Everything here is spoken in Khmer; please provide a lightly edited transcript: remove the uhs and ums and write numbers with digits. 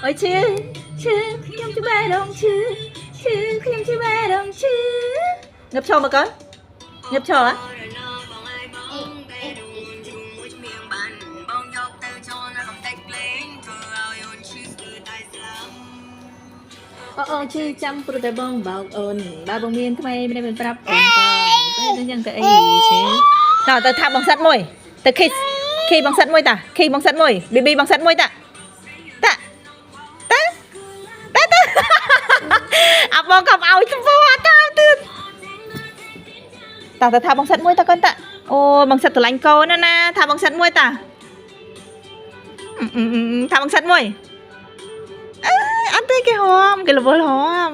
ôi chứខ្ញុំជាបែរងឈឺខ្ញុំជាបែរងឈឺងឹបឈរមកកូនងឹបឈរហ៎អូឈឺចាំព្រោះតែបងបោកអូនបើបងមានថ្មីមិនបានប្រាប់អូនបងទៅយ៉ាងទៅអីឈឺតើទៅថាបងសិតមួយទៅខីបងសិតមួយតាខីបងសិតមួយប៊ីប៊ីបងសិតមួយតាអាបងកំឲ្យចំពោះអត់ទៀតតើថាបងសិតមួយតាកូនតាអូបងសិតស្រឡាញ់កូនណាថាបងសិតមួយតាថាបងសិតមួយអត់ទេគេហមគេរវល់ហម